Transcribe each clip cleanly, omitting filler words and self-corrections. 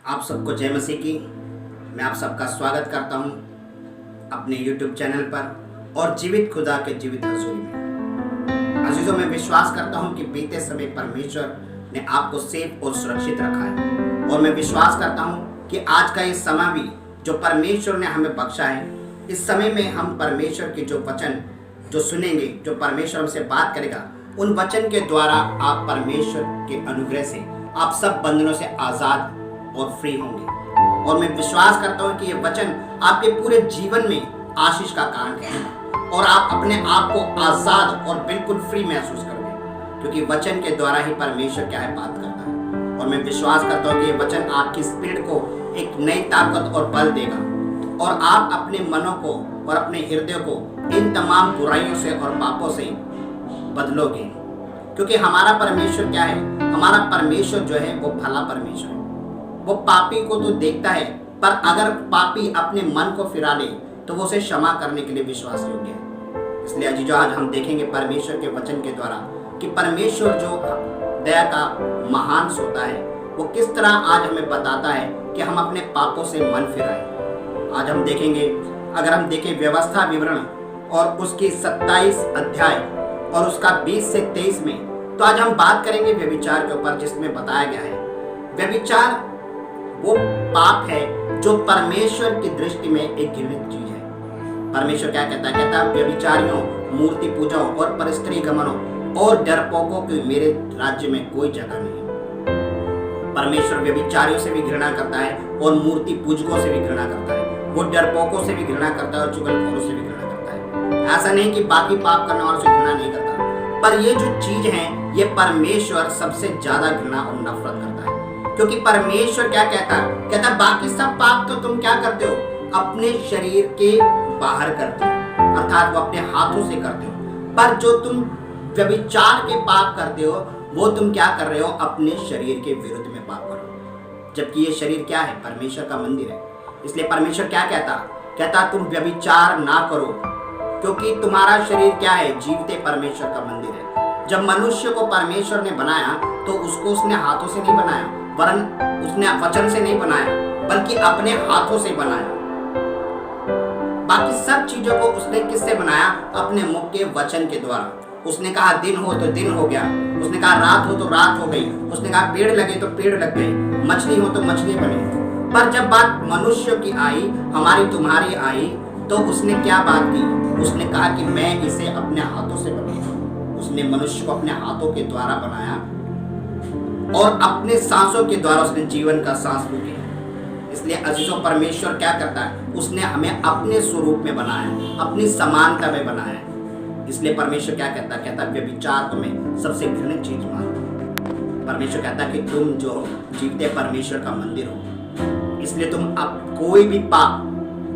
आप सबको जय मसीह की। मैं आप सबका स्वागत करता हूं अपने YouTube चैनल पर और जीवित खुदा के जीवित हजूरी में। अजीजों, मैं विश्वास करता हूं कि बीते समय परमेश्वर ने आपको सेफ और सुरक्षित रखा है और मैं विश्वास करता हूं कि आज का ये समय भी जो परमेश्वर ने हमें बख्शा है, इस समय में हम परमेश्वर के जो वचन जो सुनेंगे, जो परमेश्वर हमसे बात करेगा, उन वचन के द्वारा आप परमेश्वर के अनुग्रह से आप सब बंधनों से आजाद और फ्री होंगे। और मैं विश्वास करता हूं कि ये वचन आपके पूरे जीवन में आशीष का कारण है और आप अपने आप को आजाद और बिल्कुल फ्री महसूस करोगे, क्योंकि वचन के द्वारा ही परमेश्वर क्या है बात करता है। और मैं विश्वास करता हूं कि ये वचन आपकी स्पिरिट को एक नई ताकत और बल देगा और आप अपने मनों को और अपने हृदय को इन तमाम बुराइयों से और पापों से बदलोगे, क्योंकि हमारा परमेश्वर क्या है, हमारा परमेश्वर जो है वो भला परमेश्वर है। वो पापी को तो देखता है, पर अगर पापी अपने मन को फिरा ले तो वो उसे क्षमा करने के लिए विश्वास योग्य है। इसलिए अजीजों, आज हम देखेंगे परमेश्वर के वचन के द्वारा कि परमेश्वर जो दया का महान होता है, वो किस तरह आज हमें बताता है कि हम अपने पापों से मन फिराएं। आज हम देखेंगे, अगर हम देखें व्यवस्था विवरण और उसकी 27 अध्याय और उसका 20 से 23 में, तो आज हम बात करेंगे व्यभिचार के ऊपर, जिसमें बताया गया है व्यभिचार वो पाप है जो परमेश्वर की दृष्टि में एक घृणित चीज है। परमेश्वर क्या कहता है? कहता है व्यभिचारियों, मूर्ति पूजाओं और परस्त्री गमनों और डरपोकों की मेरे राज्य में कोई जगह नहीं। परमेश्वर व्यभिचारियों से भी घृणा करता है और मूर्ति पूजकों से भी घृणा करता है, वो डरपोकों से भी घृणा करता है और चुगलखोरों से भी घृणा करता है। ऐसा नहीं कि बाकी पाप करने वालों से घृणा नहीं करता, पर ये जो चीज है ये परमेश्वर सबसे ज्यादा घृणा और नफरत करता है। क्योंकि परमेश्वर क्या कहता है? कहता है बाकी सब पाप तो तुम क्या करते हो, अपने शरीर के बाहर करते हो, अर्थात वो अपने हाथों से करते हो, पर जो तुम व्यभिचार के पाप करते हो वो तुम क्या कर रहे हो, अपने शरीर के विरुद्ध में पाप कर रहे हो। जबकि ये शरीर क्या है? परमेश्वर का मंदिर है। इसलिए परमेश्वर क्या कहता? कहता तुम व्यभिचार ना करो, क्योंकि तुम्हारा शरीर क्या है? जीवते परमेश्वर का मंदिर है। जब मनुष्य को परमेश्वर ने बनाया तो उसको उसने हाथों से नहीं बनाया, वरन उसने वचन से नहीं बनाया, बल्कि अपने हाथों से बनाया। बाकी सब चीजों को उसने किससे बनाया? अपने मुख के वचन के द्वारा। उसने कहा दिन हो तो दिन हो गया, उसने कहा रात हो तो रात हो गई, उसने कहा पेड़ लगे तो पेड़ लग गए, मछली हो तो मछली बनी। पर जब बात मनुष्य की आई, हमारी तुम्हारी आई, तो उसने क्या बात की? उसने कहा कि मैं इसे अपने हाथों से बनाया। उसने मनुष्य को अपने हाथों के द्वारा बनाया और अपने सांसों के द्वारा उसने जीवन का सांस फूके। इसलिए अजीजों, परमेश्वर क्या करता है? उसने हमें अपने स्वरूप में बनाया, अपनी समानता में बनाया। इसलिए परमेश्वर क्या कहता है? कहता है व्यभिचार को मैं सबसे घृणित चीज मानता। परमेश्वर कहता है कि तुम जो जीवते परमेश्वर का मंदिर हो, इसलिए तुम अब कोई भी पाप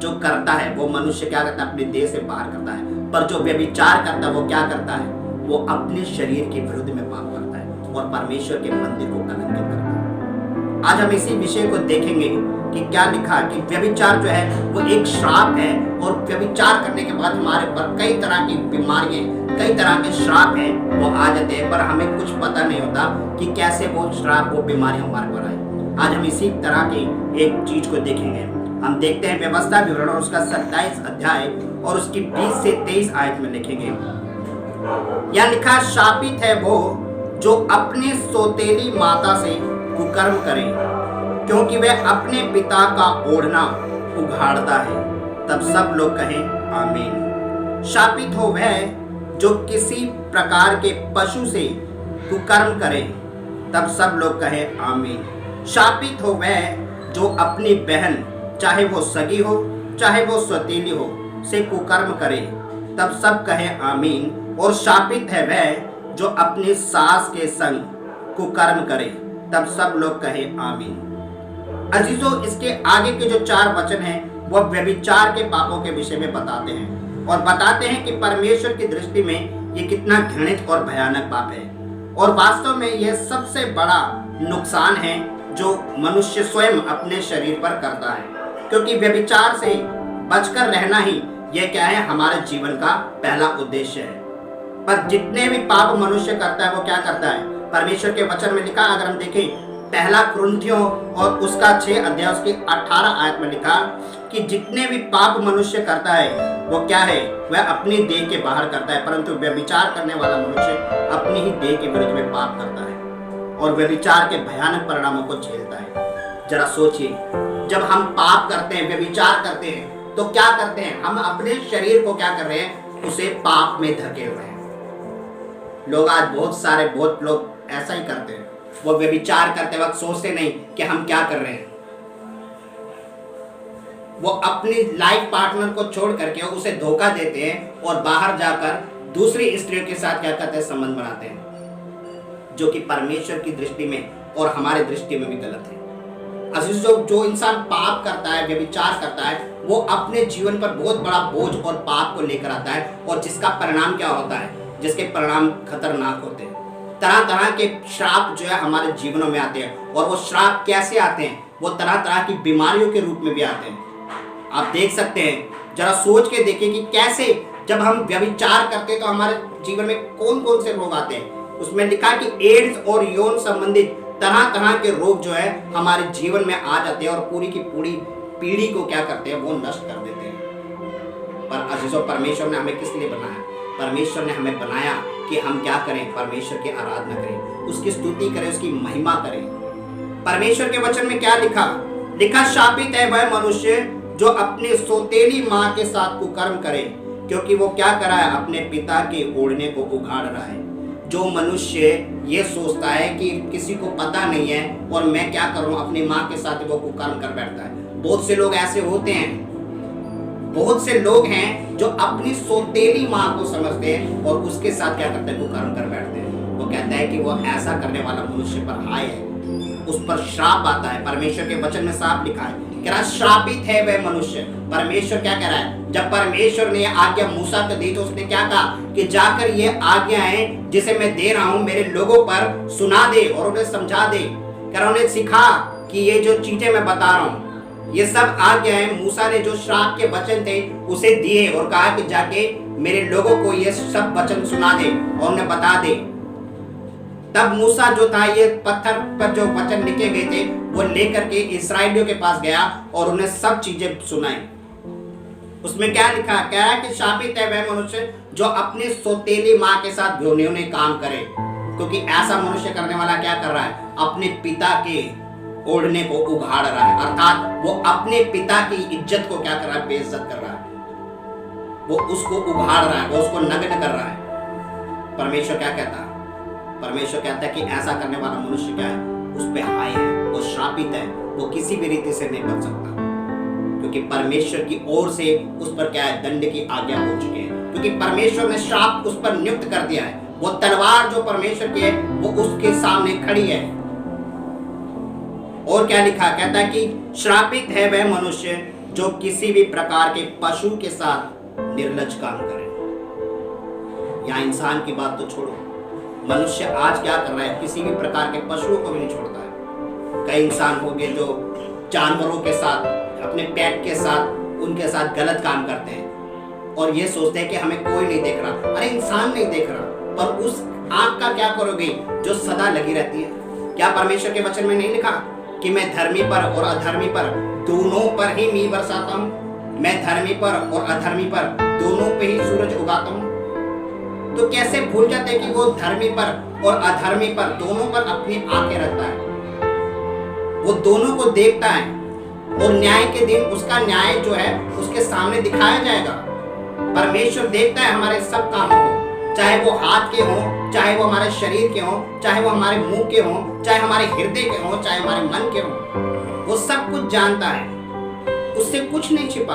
जो करता है वो मनुष्य क्या करता है? अपने देह से बाहर करता है, पर जो व्यभिचार करता है वो क्या करता है? वो अपने शरीर के विरुद्ध में पाप करता है और परमेश्वर के मंदिर को कलंकित करता है। आज हम इसी विषय को देखेंगे कि क्या लिखा कि व्यभिचार जो है वो एक श्राप है और व्यभिचार करने के बाद हमारे पर कई तरह की बीमारियां, कई तरह के श्राप हैं वो आ जाते हैं, पर हमें कुछ पता नहीं होता कि कैसे वो श्राप, वो बीमारियां हमारे पर आए। आज हम इसी तरह की एक चीज को देखेंगे। हम देखते हैं व्यवस्था विवरण और उसका 27 अध्याय और उसकी 20 से 23 आयत में लिखेंगे। यह लिखा, शापित है वो जो अपने सौतेली माता से कुकर्म करे, क्योंकि वह अपने पिता का ओढ़ना उघाड़ता है। तब सब लोग कहें आमीन। शापित हो वह जो किसी प्रकार के पशु से कुकर्म करे। तब सब लोग कहें आमीन। शापित हो वह जो अपनी बहन, चाहे वो सगी हो चाहे वो सौतेली हो, से कुकर्म करे। तब सब कहें आमीन। और शापित है वह जो अपनी सास के संग कुकर्म करे। तब सब लोग कहें आमीन। अजीजों, इसके आगे के जो 4 वचन हैं वो व्यभिचार के पापों के विषय में बताते हैं और बताते हैं कि परमेश्वर की दृष्टि में ये कितना घृणित और भयानक पाप है और वास्तव में यह सबसे बड़ा नुकसान है जो मनुष्य स्वयं अपने शरीर पर करता है, क्योंकि व्यभिचार से बचकर रहना ही यह क्या है? हमारे जीवन का पहला उद्देश्य है। पर जितने भी पाप मनुष्य करता है वो क्या करता है? परमेश्वर के वचन में लिखा, अगर हम देखें पहला कुरिन्थियों और उसका 6 अध्याय उसकी 18 आयत में लिखा कि जितने भी पाप मनुष्य करता है वो क्या है, वह अपनी देह के बाहर करता है, परंतु व्यभिचार करने वाला मनुष्य अपनी ही देह के विरुद्ध में पाप करता है और व्यभिचार के भयानक परिणामों को झेलता है। जरा सोचिए, जब हम पाप करते हैं, व्यभिचार करते हैं, तो क्या करते हैं, हम अपने शरीर को क्या कर रहे हैं, उसे पाप में धकेल रहे हैं। लोग आज बहुत लोग ऐसा ही करते हैं, वो व्यभिचार करते वक्त सोचते नहीं कि हम क्या कर रहे हैं, वो अपनी लाइफ पार्टनर को छोड़ करके उसे धोखा देते हैं और बाहर जाकर दूसरी स्त्रियों के साथ क्या करते हैं, संबंध बनाते हैं, जो कि परमेश्वर की दृष्टि में और हमारे दृष्टि में भी गलत है। अजीजों, जो इंसान पाप करता है, व्यभिचार करता है, वो अपने जीवन पर बहुत बड़ा बोझ और पाप को लेकर आता है और जिसका परिणाम क्या होता है, जिसके परिणाम खतरनाक होते हैं। तरह तरह के श्राप जो है हमारे जीवनों में आते हैं और वो श्राप कैसे आते हैं, वो तरह तरह की बीमारियों के रूप में भी आते हैं। आप देख सकते हैं, जरा सोच के देखिए कि कैसे जब हम व्यभिचार करते हैं तो हमारे जीवन में कौन कौन से रोग आते हैं। उसमें लिखा कि एड्स और यौन संबंधित तरह तरह के रोग जो है हमारे जीवन में आ जाते हैं और पूरी की पूरी पीढ़ी को क्या करते हैं, वो नष्ट कर देते हैं। पर अजीजों, परमेश्वर ने हमें किस लिए बनाया? परमेश्वर ने हमें बनाया कि हम क्या करें, परमेश्वर की आराधना करें, उसकी स्तुति करें, उसकी महिमा करें। परमेश्वर के वचन में क्या लिखा, शापित है वह मनुष्य जो अपने सौतेली माँ के साथ कुकर्म करे, क्योंकि वो क्या कर रहा है, अपने पिता के ओढ़ने को उघाड़ रहा है। जो मनुष्य ये सोचता है कि किसी को पता नहीं है और मैं क्या करूं, अपनी माँ के साथ वो कुकर्म कर बैठता है। बहुत से लोग ऐसे होते हैं, बहुत से लोग हैं जो अपनी सौतेली माँ को समझते हैं और उसके साथ क्या करते हैं, कुकर्म कर बैठते हैं। वो कहता है कि वो ऐसा करने वाला मनुष्य पर हाय है, उस पर श्राप आता है। परमेश्वर के वचन में साफ लिखा है, कह रहा श्रापित है वह मनुष्य। परमेश्वर क्या कह रहा है, जब परमेश्वर ने आज्ञा मूसा को दी तो उसने क्या कहा कि जाकर ये आज्ञाएं जिसे मैं दे रहा हूं मेरे लोगों पर सुना दे और उन्हें समझा दे। कह रहा उन्हें सिखा कि ये जो चीजें मैं बता रहा हूं, ये सब आज्ञाएं मूसा ने जो श्राप के वचन थे उसे दिए और कहा कि जाके मेरे लोगों को ये सब वचन सुना दे और उन्हें बता दे। तब मूसा जो था, ये पत्थर पर जो वचन लिखे गए थे वो लेकर के इस्राएलियों के पास गया और उन्हें सब चीजें सुनाई। उसमें क्या लिखा, क्या है कि शापित है वह मनुष्य जो अपनी सौतेली माँ के साथ घृण्य काम करे, क्योंकि ऐसा मनुष्य करने वाला क्या कर रहा है, अपने पिता के ओढ़ने को उघाड़ रहा है, अर्थात वो अपने पिता की इज्जत को क्या कर रहा है, बेइज्जत कर रहा है, वो उसको उघाड़ रहा है, वो उसको नग्न कर रहा है। परमेश्वर क्या कहता है, परमेश्वर कहता है कि ऐसा करने वाला मनुष्य क्या है, उस पे हाय है, वो श्रापित है, वो किसी भी रीति से नहीं बच सकता, क्योंकि परमेश्वर की ओर से उस पर क्या है, दंड की आज्ञा हो चुकी है, क्योंकि परमेश्वर ने श्राप उस पर नियुक्त कर दिया है। वो तलवार जो परमेश्वर की है वो उसके सामने खड़ी है। और क्या लिखा, कहता है कि श्रापित है वह मनुष्य जो किसी भी प्रकार के पशु के साथ निर्लज काम करे। यहाँ इंसान की बात तो छोड़ो, मनुष्य आज क्या कर रहा है, किसी भी प्रकार के पशुओं को भी नहीं छोड़ता है। कई इंसान हो गए जो जानवरों के साथ, अपने पेट के साथ, उनके साथ गलत काम करते हैं और ये सोचते हैं कि हमें कोई नहीं देख रहा। अरे इंसान नहीं देख रहा, पर उस आंख का क्या करोगे जो सदा लगी रहती है? क्या परमेश्वर के वचन में नहीं लिखा कि मैं धर्मी पर और अधर्मी पर दोनों पर ही मींह बरसाता हूँ, मैं धर्मी पर और अधर्मी पर दोनों पे ही सूरज उगाता हूँ? तो कैसे भूल जाते हैं कि वो धर्मी पर और अधर्मी पर दोनों पर अपनी आंखें रखता है, वो दोनों को देखता है और न्याय के दिन उसका न्याय जो है उसके सामने दिखाया जाएगा। परमेश्वर देखता है हमारे सब कामों को, चाहे वो हाथ के हों, चाहे वो हमारे शरीर के हों, चाहे वो हमारे मुंह के हों, चाहे हमारे हृदय के हों, चाहे हमारे मन के हों, वो सब कुछ जानता है, उससे कुछ नहीं छिपा।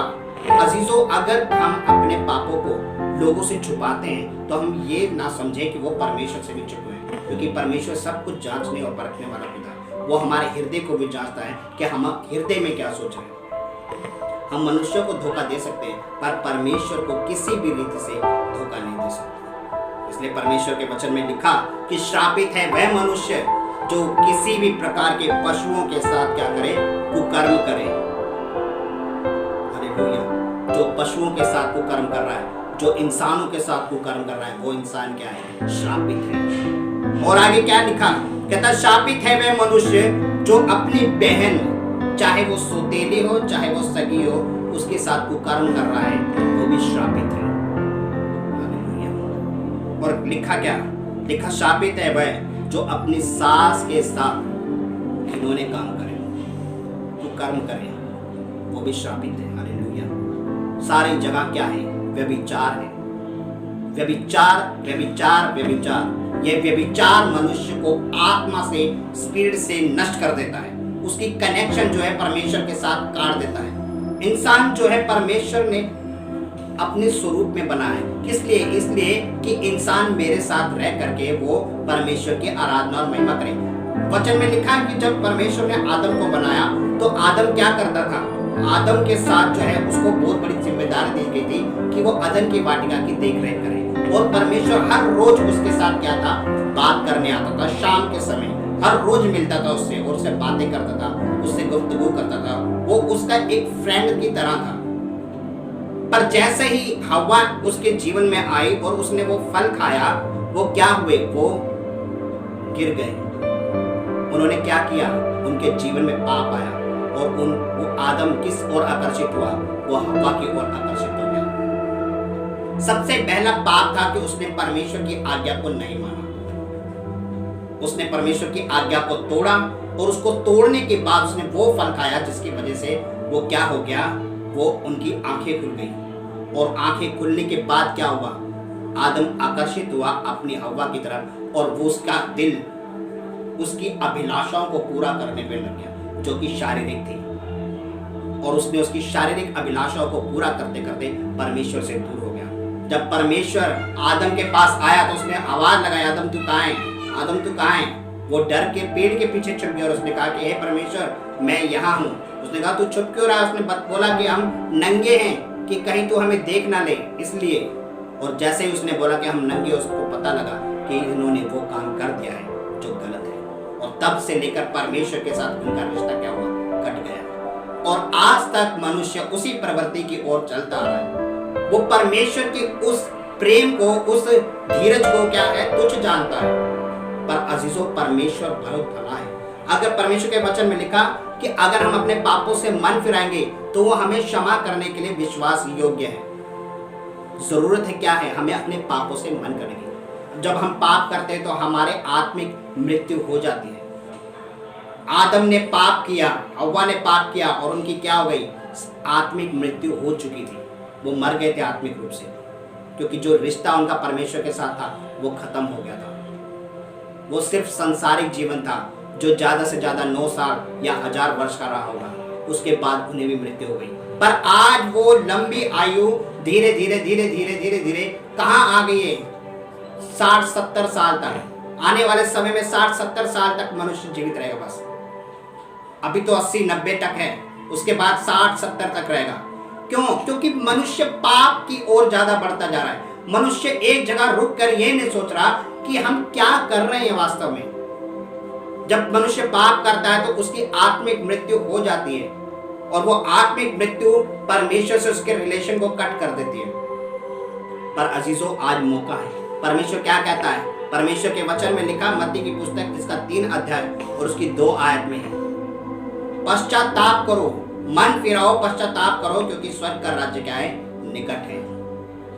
अजीजों, अगर हम अपने पापों को लोगों से छुपाते हैं तो हम ये ना समझें कि वो परमेश्वर से भी छुपे हैं, क्योंकि परमेश्वर सब कुछ जांचने और परखने वाला पिता है। वो हमारे हृदय को भी जांचता है कि हम हृदय में क्या सोच रहे हैं। हम मनुष्यों को धोखा दे सकते हैं पर परमेश्वर को किसी भी रीति से धोखा नहीं दे सकते। इसलिए परमेश्वर के वचन में लिखा कि श्रापित है वह मनुष्य जो किसी भी प्रकार के पशुओं के साथ क्या करे, कुकर्म करे। हालेलुया। जो पशुओं के साथ कुकर्म कर रहा है, जो इंसानों के साथ कुकर्म कर रहा है, वो इंसान क्या है, श्रापित है। और आगे क्या लिखा कहता शापित है वह मनुष्य जो अपनी बहन, चाहे वो सौतेली हो चाहे वो सगी हो, उसके साथ कुकर्म कर रहा है, वो भी श्रापित है। और लिखा क्या? लिखा शापित है वह जो अपनी सास के साथ घिनौने काम करे, कुकर्म करे, वो भी श्रापित है। हालेलुया। सारी जगह क्या है? व्यभिचार है। व्यभिचार, व्यभिचार, व्यभिचार। यह व्यभिचार मनुष्य को आत्मा से, स्पिरिट से नष्ट कर देता है। उसकी कनेक्शन जो है परमेश्वर के साथ काट देता है। इंसान जो है परमेश्वर ने अपने स्वरूप में बना है। किस लिए? इसलिए कि इंसान मेरे साथ रह करके वो परमेश्वर की आराधना और महिमा करे। वचन में लिखा है कि जब परमेश्वर ने आदम को बनाया तो आदम क्या करता था? आदम के साथ जो है उसको बहुत बड़ी जिम्मेदारी दी गई थी कि वो अदन की वाटिका की देखरेख करे। और परमेश्वर हर रोज उसके साथ क्या था? बात करने आता था। शाम के समय हर रोज मिलता था उससे और उससे बातें करता था, उससे गुफ्तगू करता था। वो उसका एक फ्रेंड की तरह था। पर जैसे ही हव्वा उसके जीवन में आई और उसने वो फल खाया, वो क्या हुए? वो गिर गए। उन्होंने क्या किया? उनके जीवन में पाप आया और वो आदम किस ओर आकर्षित हुआ? वो हव्वा की ओर आकर्षित हो गया। सबसे पहला पाप था कि उसने परमेश्वर की आज्ञा को नहीं माना। उसने परमेश्वर की आज्ञा को तोड़ा और उसको तोड़ने के बाद उसने वो फल खाया जिसकी वजह से वो क्या हो गया? वो उनकी आंखें खुल गई। और आंखें खुलने के बाद क्या हुआ? आदम आकर्षित हुआ अपनी हव्वा की तरफ और वो उसका दिल उसकी अभिलाषाओं को पूरा करने पे लग गया, जो कि शारीरिक थी। और उसने उसकी शारीरिक अभिलाषाओं को पूरा करते करते परमेश्वर से दूर हो गया। जब परमेश्वर आदम के पास आया तो उसने आवाज लगाई, आदम तू कहाँ है? आदम तू कहाँ है? वो डर के पेड़ के पीछे छुप गया और उसने कहा कि हे परमेश्वर, मैं यहाँ हूँ। उसने कहा तू छुप क्यों रहा? उसने बोला कि हम नंगे हैं कि कहीं तू हमें देख ना ले, इसलिए। और जैसे ही उसने बोला कि हम नंगे, उसको पता लगा कि इन्होंने वो काम कर दिया है जो गलत है। और तब से लेकर परमेश्वर के साथ उनका रिश्ता क्या हुआ? कट गया। और आज तक मनुष्य उसी प्रवृत्ति की ओर चलता आ रहा है। वो परमेश्वर के उस प्रेम को, उस धीरज को क्या है? तुच्छ जानता है। पर अजीजों, परमेश्वर बहुत भला है। अगर परमेश्वर के वचन में लिखा कि अगर हम अपने पापों से मन फिराएंगे तो वो हमें क्षमा करने के लिए विश्वास योग्य है। जरूरत है क्या है? हमें अपने पापों से मन करने की। जब हम पाप करते हैं तो हमारे आत्मिक मृत्यु हो जाती है। आदम ने पाप किया, हव्वा ने पाप किया और उनकी क्या हो गई? आत्मिक मृत्यु हो चुकी थी। वो मर गए थे आत्मिक रूप से, क्योंकि जो रिश्ता उनका परमेश्वर के साथ था वो खत्म हो गया था। वो सिर्फ सांसारिक जीवन था जो ज्यादा से ज्यादा 9 साल या 1000 वर्ष का रहा होगा। उसके बाद उन्हें भी मृत्यु हो गई। पर आज वो लंबी आयु धीरे धीरे धीरे धीरे धीरे धीरे कहाँ आ गई है? 60-70 साल तक। आने वाले समय में 60-70 साल तक मनुष्य जीवित रहेगा। बस अभी तो 80-90 तक है, उसके बाद 60-70 तक रहेगा। क्यों? क्योंकि मनुष्य पाप की ओर ज्यादा बढ़ता जा रहा है। मनुष्य एक जगह रुक कर ये नहीं सोच रहा कि हम क्या कर रहे हैं वास्तव में। जब मनुष्य पाप करता है तो उसकी आत्मिक मृत्यु हो जाती है और वो आत्मिक मृत्यु परमेश्वर से उसके रिलेशन को कट कर देती है। पर अजीजों, आज मौका है। परमेश्वर क्या कहता है? परमेश्वर के वचन में लिखा, मत्ती की पुस्तक इसका 3 अध्याय और उसकी 2 आयत में है, पश्चाताप करो, मन फिराओ, पश्चाताप करो, क्योंकि स्वर्ग का राज्य क्या है? निकट है।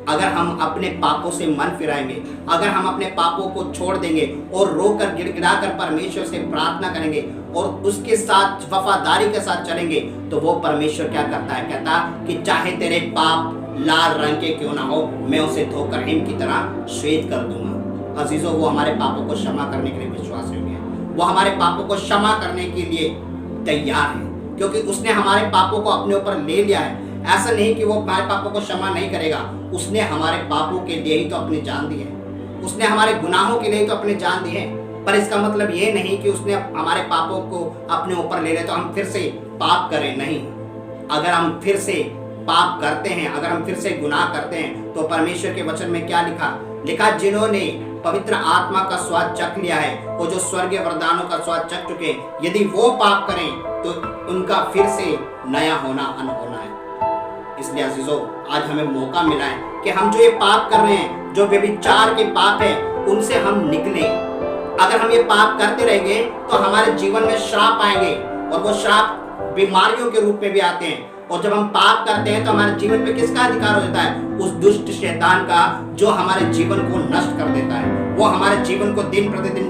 अगर हम अपने पापों से मन फिराएंगे, अगर हम अपने पापों को छोड़ देंगे और रोकर गिड़गिड़ाकर परमेश्वर से प्रार्थना करेंगे और उसके साथ वफादारी के साथ चलेंगे, तो वो परमेश्वर क्या करता है? कहता कि चाहे तेरे पाप लाल रंग के क्यों ना हो, मैं उसे धोकर हिम की तरह श्वेत कर दूंगा। अजीजों, वो हमारे पापों को क्षमा करने के लिए विश्वास योग्य है। वो हमारे पापों को क्षमा करने के लिए तैयार है, क्योंकि उसने हमारे पापों को अपने ऊपर ले लिया है। ऐसा नहीं कि वो हमारे पापों को क्षमा नहीं करेगा। उसने हमारे पापों के लिए ही तो अपनी जान दी है। उसने हमारे गुनाहों के लिए तो अपनी जान दी है। पर इसका मतलब ये नहीं कि उसने हमारे पापों को अपने ऊपर ले ले तो हम फिर से पाप करें। नहीं, अगर हम फिर से पाप करते हैं, अगर हम फिर से गुनाह करते हैं, तो परमेश्वर के वचन में क्या लिखा? जिन्होंने पवित्र आत्मा का स्वाद चख लिया है, वो जो स्वर्गीय वरदानों का स्वाद चख चुके, यदि वो पाप करें तो उनका फिर से नया होना अनहोना है। इसलिए अजीजों, आज हमें मौका मिला है कि हम जो ये पाप कर रहे हैं, जो व्यभिचार के पाप है, उनसे हम निकलें। अगर हम ये पाप करते रहेंगे तो हमारे जीवन में श्राप आएंगे, और वो श्राप बीमारियों के रूप में भी आते हैं। और जब हम पाप करते हैं तो हमारे जीवन पे किसका अधिकार हो जाता है? उस दुष्ट शैतान का, जो हमारे जीवन को नष्ट कर देता है। वो हमारे जीवन को दिन प्रतिदिन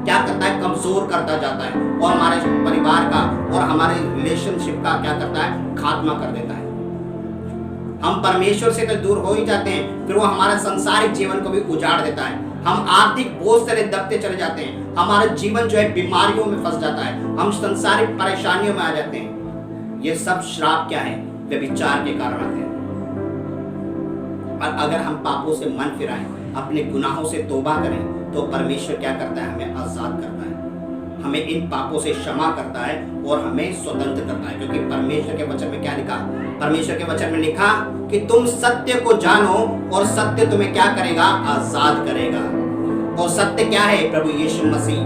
क्या करता है? कमजोर करता जाता है, और हमारे परिवार का और हमारे रिलेशनशिप का क्या करता है? खात्मा कर देता है। हम परमेश्वर से तो दूर हो ही जाते हैं, फिर वो हमारे संसारिक जीवन को भी उजाड़ देता है। हम आर्थिक बोझ से दबते चले जाते हैं, हमारा जीवन जो है बीमारियों में फंस जाता है, हम संसारिक परेशानियों में आ जाते हैं। ये सब श्राप क्या है? व्यभिचार के कारण आते हैं। और अगर हम पापों से मन फिराएं, अपने गुनाहों से तौबा करें, तो परमेश्वर क्या करता है? हमें आजाद करता है, हमें इन पापों से क्षमा करता है और हमें स्वतंत्र करता है। क्योंकि परमेश्वर के वचन में क्या लिखा? परमेश्वर के वचन में लिखा कि तुम सत्य को जानो और सत्य तुम्हें क्या करेगा? आजाद करेगा। और सत्य क्या है? प्रभु यीशु मसीह।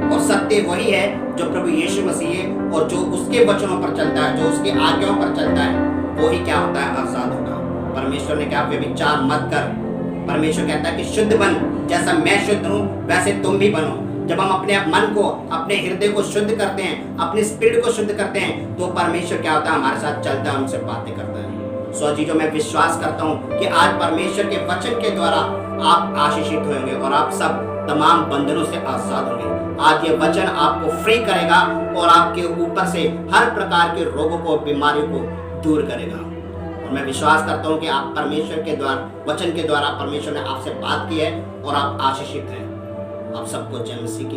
और सत्य वही है जो प्रभु यीशु मसीह है, और जो उसके वचनों पर चलता है, जो उसकी आज्ञाओं पर चलता है, वो ही क्या होता है? आजाद होगा। परमेश्वर ने कहा व्यभिचार मत कर। परमेश्वर कहता है कि शुद्ध बन, जैसा मैं शुद्ध हूँ वैसे तुम भी बनो। जब हम अपने मन को, अपने हृदय को शुद्ध करते हैं, अपने स्पिरिट को शुद्ध करते हैं, तो परमेश्वर क्या होता है? हमारे साथ चलता है, हमसे बातें करता है। सो जी, जो मैं विश्वास करता हूँ कि आज परमेश्वर के वचन के द्वारा आप आशीषित होंगे और आप सब तमाम बंधनों से आजाद होंगे। आज ये वचन आपको फ्री करेगा और आपके ऊपर से हर प्रकार के रोगों को, बीमारियों को दूर करेगा। और मैं विश्वास करता हूँ कि आप परमेश्वर के द्वारा, वचन के द्वारा परमेश्वर ने आपसे बात की है और आप आशीषित हैं। आप सबको जय मसीह की